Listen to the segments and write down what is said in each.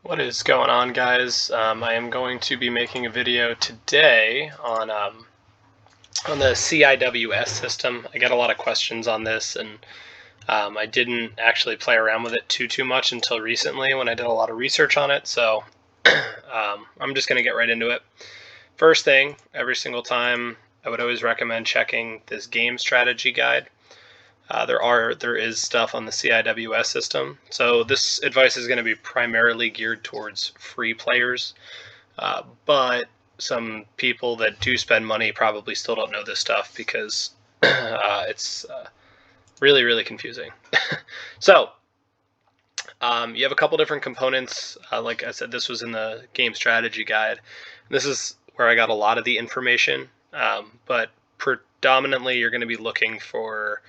What is going on, guys? I am going to be making a video today on the CIWS system. I get a lot of questions on this, and I didn't actually play around with it too much until recently when I did a lot of research on it. So I'm just going to get right into it. First thing, every single time, I would always recommend checking this game strategy guide. There is stuff on the CIWS system. So this advice is going to be primarily geared towards free players, but some people that do spend money probably still don't know this stuff because it's really confusing. So you have a couple different components. Like I said, this was in the game strategy guide. This is where I got a lot of the information, but predominantly you're going to be looking for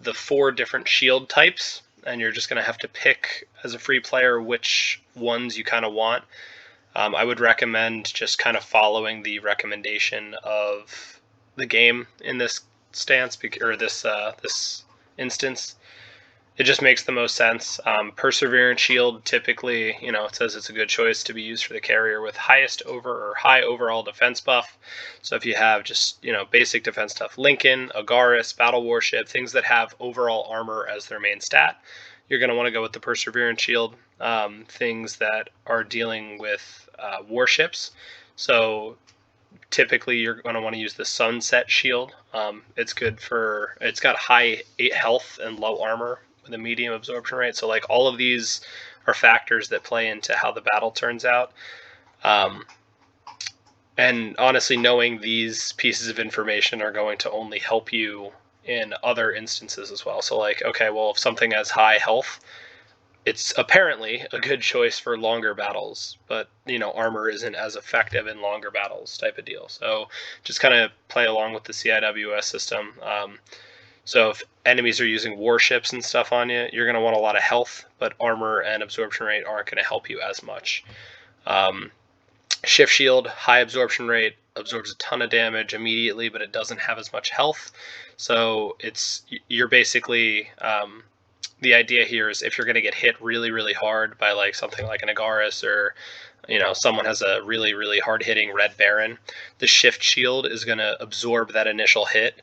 the 4 different shield types, and you're just going to have to pick as a free player which ones you kind of want. I would recommend just kind of following the recommendation of the game in this stance, or this instance. It just makes the most sense. Perseverance shield, typically, it says it's a good choice to be used for the carrier with high overall defense buff. So if you have just, basic defense stuff, Lincoln, Agaris, Battle Warship, things that have overall armor as their main stat, you're going to want to go with the Perseverance shield. Things that are dealing with warships, so typically you're going to want to use the Sunset shield. It's got high 8 health and low armor, the medium absorption rate. So like all of these are factors that play into how the battle turns out. And honestly, knowing these pieces of information are going to only help you in other instances as well. So like, okay, well, if something has high health, it's apparently a good choice for longer battles, but armor isn't as effective in longer battles type of deal. So just kind of play along with the CIWS system. So if enemies are using warships and stuff on you, you're going to want a lot of health, but armor and absorption rate aren't going to help you as much. Shift shield, high absorption rate, absorbs a ton of damage immediately, but it doesn't have as much health. So you're basically, the idea here is if you're going to get hit really hard by like something like an Agaris, or someone has a really hard hitting Red Baron, the shift shield is going to absorb that initial hit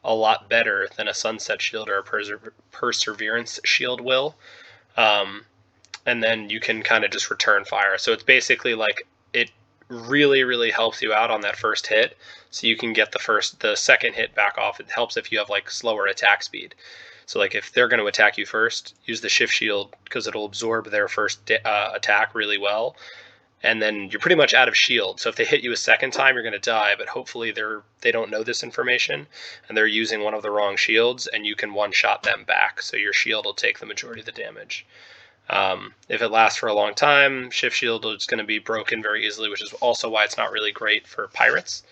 a lot better than a Sunset shield or a Perseverance shield will. And then you can kind of just return fire. So it's basically like it really helps you out on that first hit, so you can get the second hit back off. It helps if you have like slower attack speed. So like if they're going to attack you first, use the shift shield because it'll absorb their first attack really well. And then you're pretty much out of shield. So if they hit you a second time, you're going to die, but hopefully they don't know this information and they're using one of the wrong shields, and you can one-shot them back. So your shield will take the majority of the damage. If it lasts for a long time, shift shield is going to be broken very easily, which is also why it's not really great for pirates.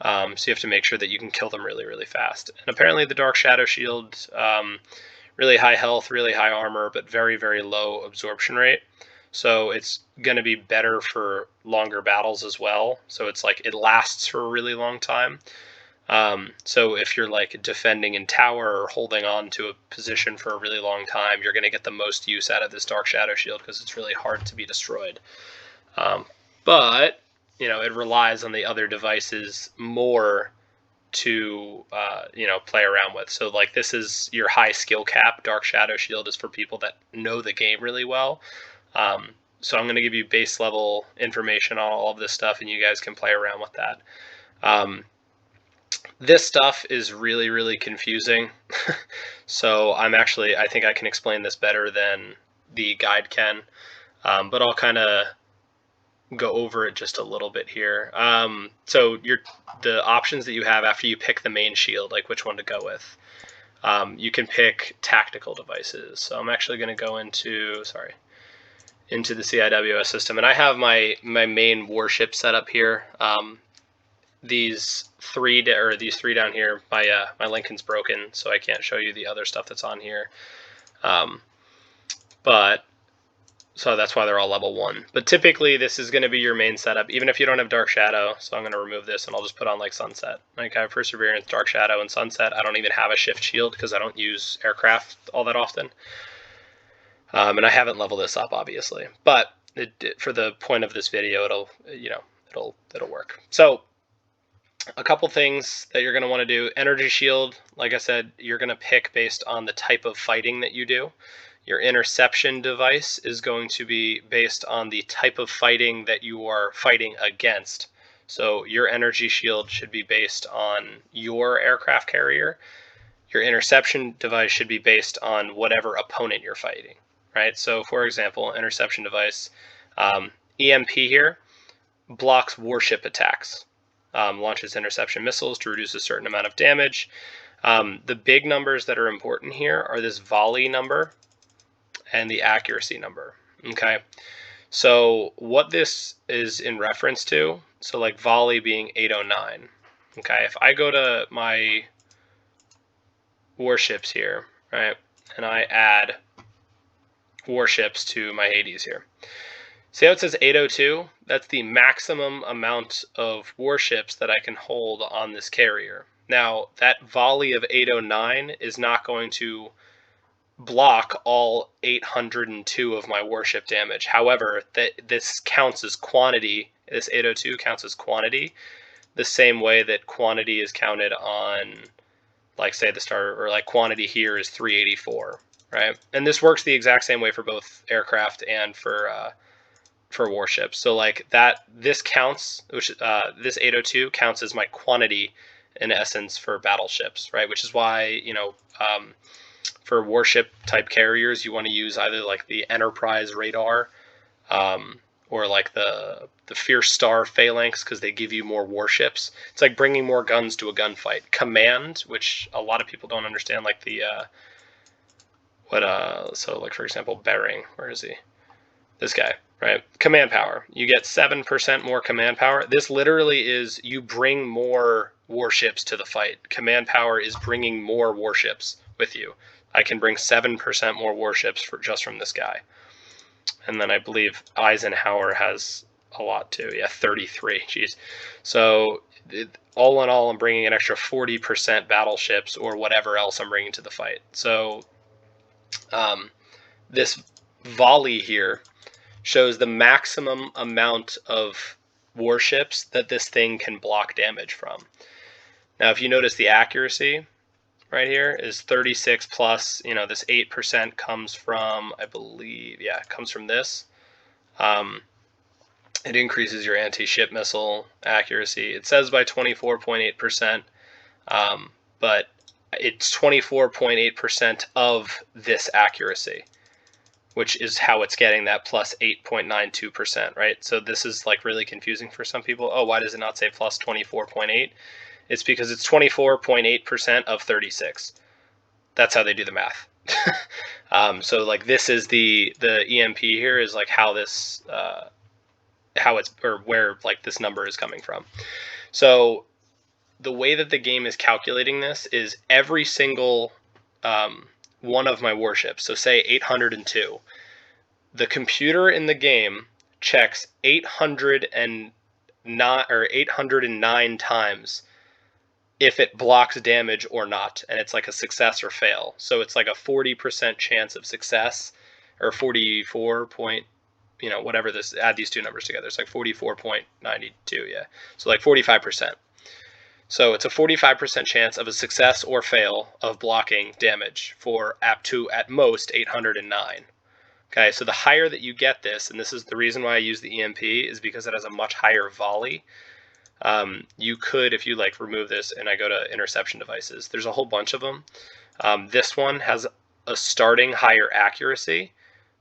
So you have to make sure that you can kill them really fast. And apparently the Dark Shadow shield, really high health, really high armor, but very low absorption rate. So it's going to be better for longer battles as well. So it's like it lasts for a really long time. So if you're like defending in tower or holding on to a position for a really long time, you're going to get the most use out of this Dark Shadow shield because it's really hard to be destroyed. But it relies on the other devices more to play around with. So like this is your high skill cap. Dark Shadow shield is for people that know the game really well. So I'm going to give you base level information on all of this stuff, and you guys can play around with that. This stuff is really confusing. So I think I can explain this better than the guide can, but I'll kind of go over it just a little bit here. So the options that you have after you pick the main shield, like which one to go with, you can pick tactical devices. So I'm actually going to go into the CIWS system, and I have my main warship set up here. These three down here, my Lincoln's broken, so I can't show you the other stuff that's on here. So that's why they're all level 1. But typically this is going to be your main setup, even if you don't have Dark Shadow. So I'm going to remove this and I'll just put on like Sunset. Like I have Perseverance, Dark Shadow, and Sunset. I don't even have a shift shield because I don't use aircraft all that often. And I haven't leveled this up, obviously. But for the point of this video, it'll work. So a couple things that you're going to want to do. Energy shield, like I said, you're going to pick based on the type of fighting that you do. Your interception device is going to be based on the type of fighting that you are fighting against. So your energy shield should be based on your aircraft carrier. Your interception device should be based on whatever opponent you're fighting, right? So for example, interception device, EMP here blocks warship attacks. Launches interception missiles to reduce a certain amount of damage. The big numbers that are important here are this volley number and the accuracy number. Okay, so what this is in reference to, so like volley being 809. Okay, if I go to my warships here, right, and I add warships to my Hades here. See how it says 802? That's the maximum amount of warships that I can hold on this carrier. Now, that volley of 809 is not going to block all 802 of my warship damage. However, this counts as quantity. This 802 counts as quantity, the same way that quantity is counted on, like, say, the starter, or like quantity here is 384, right? And this works the exact same way for both aircraft and for warships. So like this counts, which this 802 counts as my quantity in essence for battleships, right? Which is why, for warship type carriers, you want to use either like the Enterprise radar, or like the Fierce Star phalanx, because they give you more warships. It's like bringing more guns to a gunfight. Command, which a lot of people don't understand, like the so like for example, Bering, where is he? This guy, right? Command power. You get 7% more command power. This literally is you bring more warships to the fight. Command power is bringing more warships with you. I can bring 7% more warships just from this guy. And then I believe Eisenhower has a lot too. Yeah, 33. Jeez. So all in all, I'm bringing an extra 40% battleships or whatever else I'm bringing to the fight. So this volley here shows the maximum amount of warships that this thing can block damage from. Now, if you notice the accuracy right here is 36 plus, this 8% comes from, I believe, yeah, it comes from this. It increases your anti-ship missile accuracy. It says by 24.8%, but it's 24.8% of this accuracy, which is how it's getting that plus 8.92%, right? So this is like really confusing for some people. Oh, why does it not say plus 24.8? It's because it's 24.8% of 36. That's how they do the math. So like this is the EMP here is like how this, how it's, or where like this number is coming from. So the way that the game is calculating this is every single one of my warships, so say 802, the computer in the game checks 809 times if it blocks damage or not, and it's like a success or fail. So it's like a 40% chance of success, or 44 point, whatever this, add these two numbers together, it's like 44.92, yeah. So like 45%. So it's a 45% chance of a success or fail of blocking damage for up to at most 809. Okay, so the higher that you get this, and this is the reason why I use the EMP, is because it has a much higher volley. You could, if you like remove this and I go to interception devices, there's a whole bunch of them. This one has a starting higher accuracy,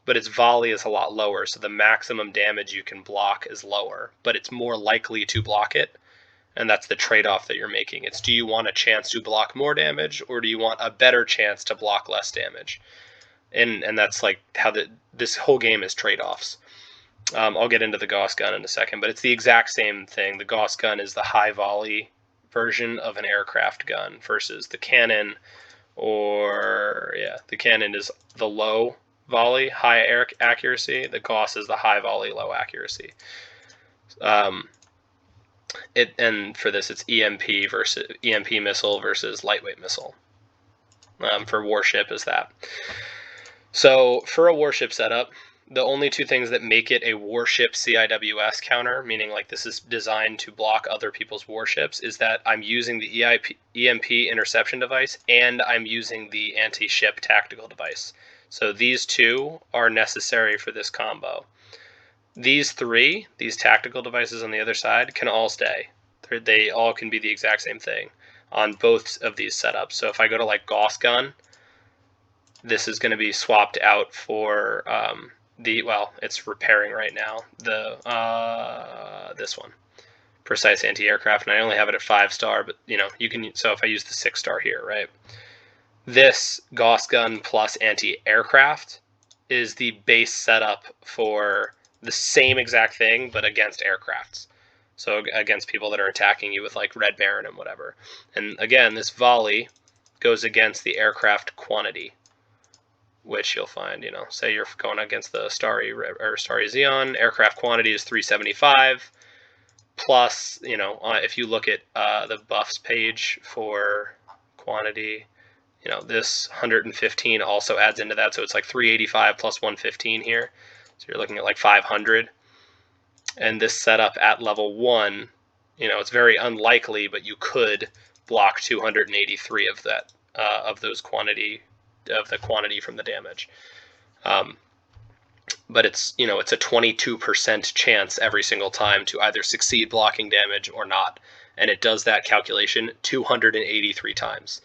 but its volley is a lot lower, so the maximum damage you can block is lower, but it's more likely to block it. And that's the trade-off that you're making. It's, do you want a chance to block more damage, or do you want a better chance to block less damage? And that's like how this whole game is trade-offs. I'll get into the Gauss gun in a second, but it's the exact same thing. The Gauss gun is the high volley version of an aircraft gun versus the cannon, the cannon is the low volley, high accuracy. The Gauss is the high volley, low accuracy. And for this, it's EMP missile versus lightweight missile. For warship is that. So for a warship setup, the only two things that make it a warship CIWS counter, meaning like this is designed to block other people's warships, is that I'm using the EMP interception device and I'm using the anti-ship tactical device. So these two are necessary for this combo. These three, these tactical devices on the other side, can all stay. They all can be the exact same thing on both of these setups. So if I go to like Gauss gun, this is going to be swapped out for well, it's repairing right now. This one, precise anti-aircraft, and I only have it at 5-star, but you know, you can. So if I use the 6-star here, right? This Gauss gun plus anti-aircraft is the base setup for the same exact thing, but against aircrafts. So against people that are attacking you with like Red Baron and whatever. And again, this volley goes against the aircraft quantity, which you'll find, you know, say you're going against the Starry Xeon, aircraft quantity is 375, plus, you know, if you look at the buffs page for quantity, you know, this 115 also adds into that, so it's like 385 plus 115 here, so you're looking at like 500. And this setup at level 1, you know, it's very unlikely, but you could block 283 of that, of the quantity from the damage. But it's, you know, it's a 22% chance every single time to either succeed blocking damage or not. And it does that calculation 283 times.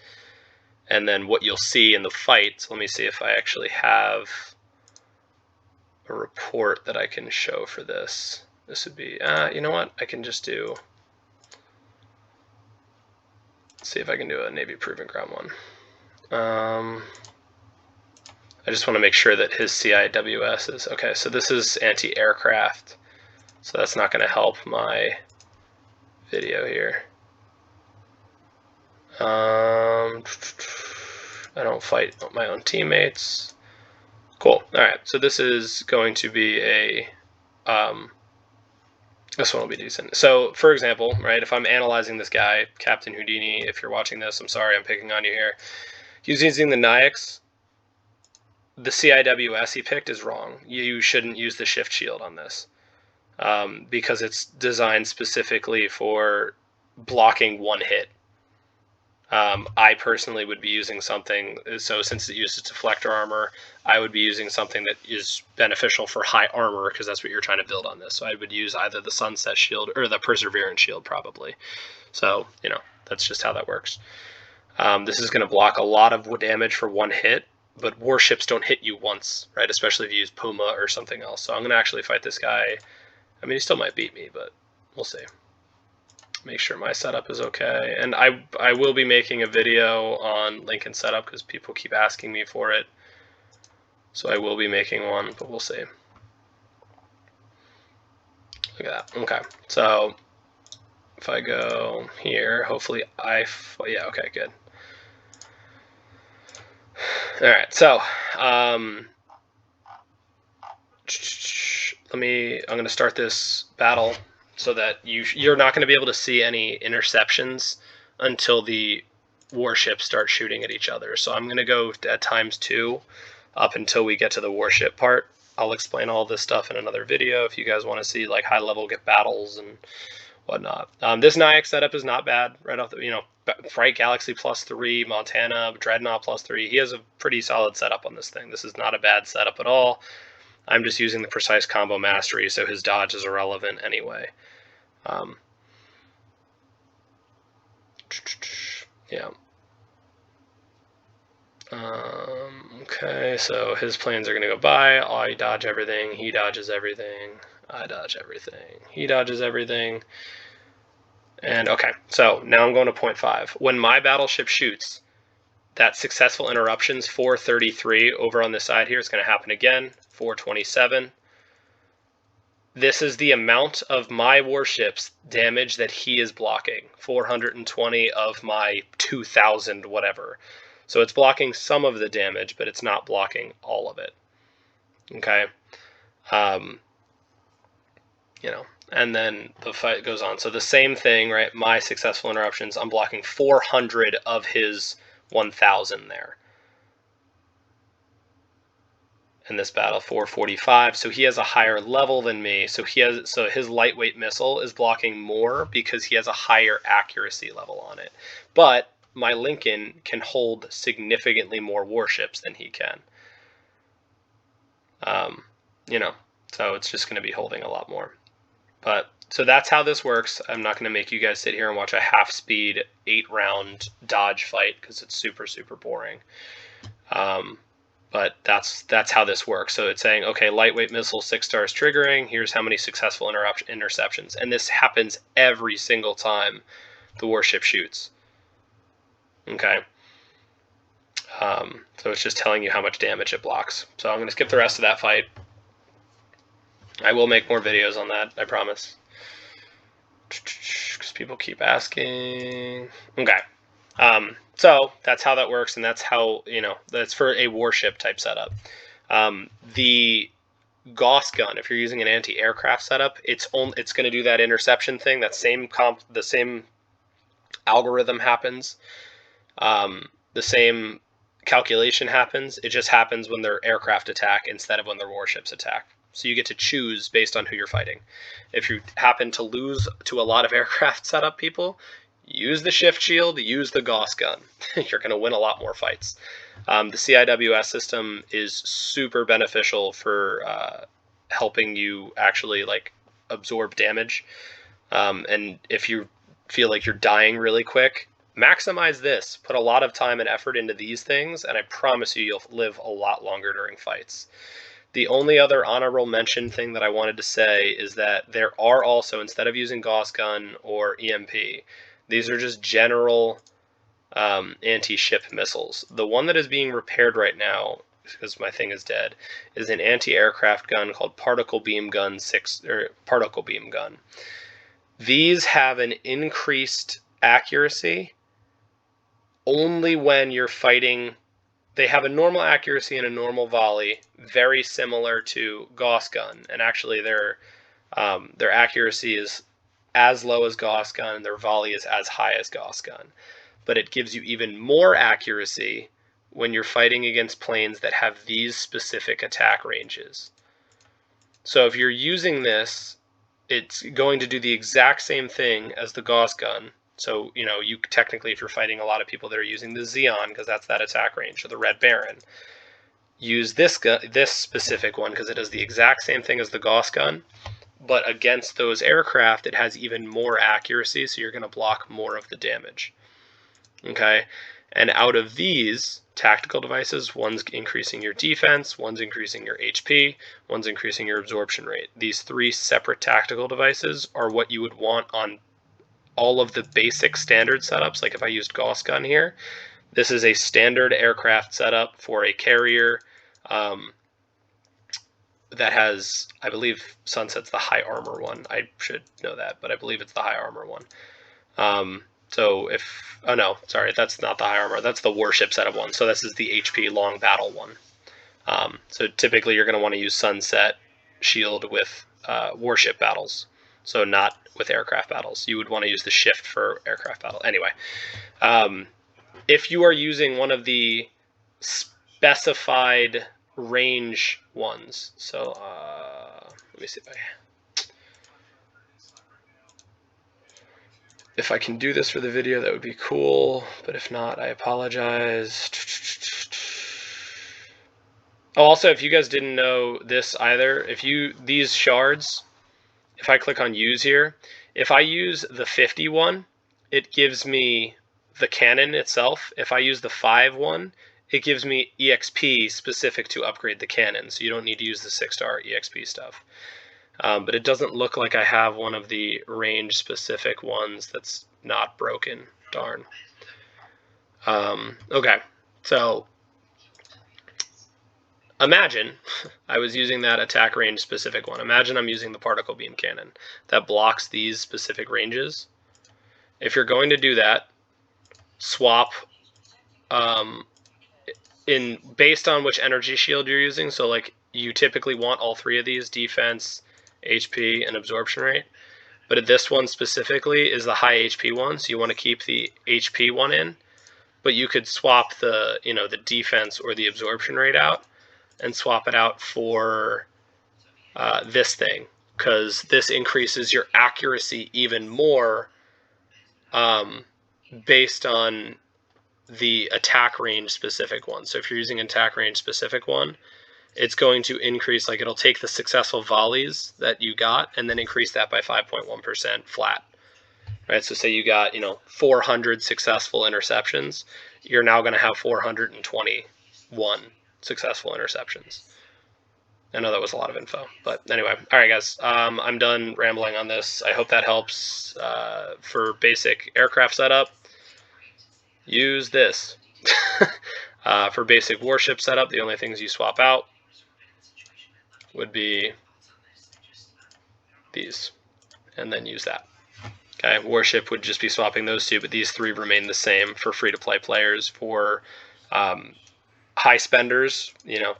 And then what you'll see in the fight, so let me see if I actually have a report that I can show for this. This would be, you know what, I can just do, let's see if I can do a Navy Proving Ground one. I just want to make sure that his CIWS is, okay, so this is anti-aircraft, so that's not going to help my video here. I don't fight my own teammates. Cool, alright, so this is going to be a, this one will be decent. So, for example, right, if I'm analyzing this guy, Captain Houdini, if you're watching this, I'm sorry, I'm picking on you here. He's using the NIAX. The CIWS he picked is wrong. You shouldn't use the shift shield on this because it's designed specifically for blocking one hit. I personally would be using something, so since it uses deflector armor, I would be using something that is beneficial for high armor because that's what you're trying to build on this. So I would use either the Sunset Shield or the Perseverance Shield probably. So, you know, that's just how that works. This is going to block a lot of damage for one hit, but warships don't hit you once, right? Especially if you use Puma or something else. So I'm going to actually fight this guy. I mean, he still might beat me, but we'll see. Make sure my setup is okay. And I will be making a video on Lincoln setup because people keep asking me for it. So I will be making one, but we'll see. Look at that. Okay. So if I go here, hopefully yeah, okay, good. All right, so I'm going to start this battle so that you're not going to be able to see any interceptions until the warships start shooting at each other. So I'm going to go at ×2 up until we get to the warship part. I'll explain all this stuff in another video if you guys want to see like high level get battles and whatnot. This NIAX setup is not bad right off the, you know, Fright Galaxy +3, Montana, Dreadnought +3. He has a pretty solid setup on this thing. This is not a bad setup at all. I'm just using the precise combo mastery, so his dodge is irrelevant anyway. Yeah. Okay, so his planes are going to go by. I dodge everything. He dodges everything. I dodge everything. He dodges everything. And okay, so now I'm going to 0.5. When my battleship shoots, that successful interruptions 433 over on this side here is going to happen again, 427. This is the amount of my warship's damage that he is blocking, 420 of my 2,000 whatever. So it's blocking some of the damage, but it's not blocking all of it. Okay, you know. And then the fight goes on. So the same thing, right? My successful interruptions, I'm blocking 400 of his 1,000 there. in this battle, 445. So he has a higher level than me. So his lightweight missile is blocking more because he has a higher accuracy level on it. But my Lincoln can hold significantly more warships than he can. So it's just going to be holding a lot more. But so that's how this works. I'm not going to make you guys sit here and watch a half-speed 8-round dodge fight because it's super, super boring. But that's how this works. So it's saying, okay, lightweight missile, 6 stars triggering. Here's how many successful interceptions. And this happens every single time the warship shoots. Okay. So it's just telling you how much damage it blocks. So I'm going to skip the rest of that fight. I will make more videos on that, I promise. Because people keep asking. Okay. So that's how that works, and that's how, that's for a warship type setup. The Gauss gun, if you're using an anti-aircraft setup, it's going to do that interception thing. That the same algorithm happens. The same calculation happens. It just happens when they're aircraft attack instead of when they're warships attack. So you get to choose based on who you're fighting. If you happen to lose to a lot of aircraft setup people, use the shift shield, use the Gauss gun. You're going to win a lot more fights. The CIWS system is super beneficial for helping you actually absorb damage. And if you feel like you're dying really quick, maximize this. Put a lot of time and effort into these things, and I promise you'll live a lot longer during fights. The only other honorable mention thing that I wanted to say is that there are also, instead of using Gauss gun or EMP, these are just general anti-ship missiles. The one that is being repaired right now, because my thing is dead, is an anti-aircraft gun called Particle Beam Gun 6, or Particle Beam Gun. These have an increased accuracy only when you're fighting. They have a normal accuracy and a normal volley, very similar to Gauss gun, and actually their accuracy is as low as Gauss gun, and their volley is as high as Gauss gun. But it gives you even more accuracy when you're fighting against planes that have these specific attack ranges. So if you're using this, it's going to do the exact same thing as the Gauss gun. So, you technically, if you're fighting a lot of people that are using the Xeon, because that's that attack range, or the Red Baron, use this specific one because it does the exact same thing as the Gauss gun, but against those aircraft, it has even more accuracy, so you're going to block more of the damage. Okay? And out of these tactical devices, one's increasing your defense, one's increasing your HP, one's increasing your absorption rate. These 3 separate tactical devices are what you would want on all of the basic standard setups. Like if I used Gauss gun here, this is a standard aircraft setup for a carrier that has, I believe Sunset's the high armor one. I should know that, but I believe it's the high armor one. Oh no, sorry, that's not the high armor. That's the warship setup one. So this is the HP long battle one. So typically you're going to want to use Sunset shield with warship battles. So not with aircraft battles. You would want to use the shift for aircraft battle. Anyway, if you are using one of the specified range ones, so let me see if I can do this for the video, that would be cool. But if not, I apologize. Oh, also, if you guys didn't know this either, these shards, if I click on use here, if I use the 50 one, it gives me the cannon itself. If I use the 5 one, it gives me EXP specific to upgrade the cannon. So you don't need to use the 6-star EXP stuff. But it doesn't look like I have one of the range specific ones that's not broken. Darn. Okay, so imagine I was using that attack range specific one. Imagine I'm using the particle beam cannon that blocks these specific ranges. If you're going to do that, swap based on which energy shield you're using. So like you typically want all 3 of these: defense, HP, and absorption rate. But this one specifically is the high HP one, so you want to keep the HP one in. But you could swap the the defense or the absorption rate out. and swap it out for this thing, because this increases your accuracy even more based on the attack range specific one. So if you're using an attack range specific one, it's going to increase, like it'll take the successful volleys that you got and then increase that by 5.1% flat. Right? So say you got, 400 successful interceptions, you're now going to have 421 successful interceptions. I know that was a lot of info, but anyway. All right, guys, I'm done rambling on this. I hope that helps. For basic aircraft setup, use this. For basic warship setup, the only things you swap out would be these, and then use that. Okay, warship would just be swapping those two, but these three remain the same for free-to-play players. For high spenders,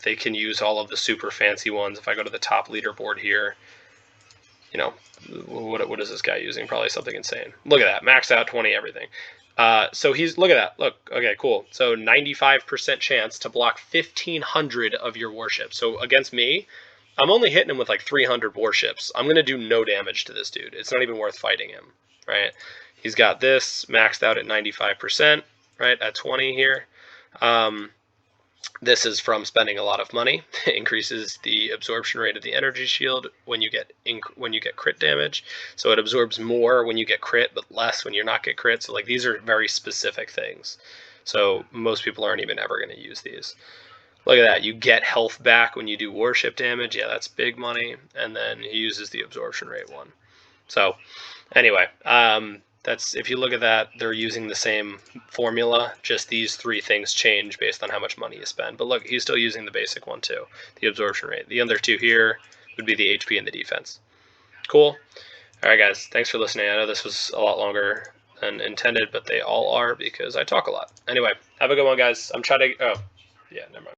they can use all of the super fancy ones. If I go to the top leaderboard here, what is this guy using? Probably something insane. Look at that, maxed out 20 everything. So look at that. Look, okay, cool. So 95% chance to block 1,500 of your warships. So against me, I'm only hitting him with like 300 warships. I'm going to do no damage to this dude. It's not even worth fighting him, right? He's got this maxed out at 95%, right, at 20 here. This is from spending a lot of money. It increases the absorption rate of the energy shield when you get crit damage. So it absorbs more when you get crit, but less when you're not get crit. So like these are very specific things. So most people aren't even ever going to use these. Look at that. You get health back when you do warship damage. Yeah, that's big money. And then he uses the absorption rate one. So anyway, that's, if you look at that, they're using the same formula, just these three things change based on how much money you spend. But look, he's still using the basic one too, the absorption rate. The other two here would be the HP and the defense. Cool. All right, guys, thanks for listening. I know this was a lot longer than intended, but they all are because I talk a lot. Anyway, have a good one, guys. I'm trying to, oh, yeah, never mind.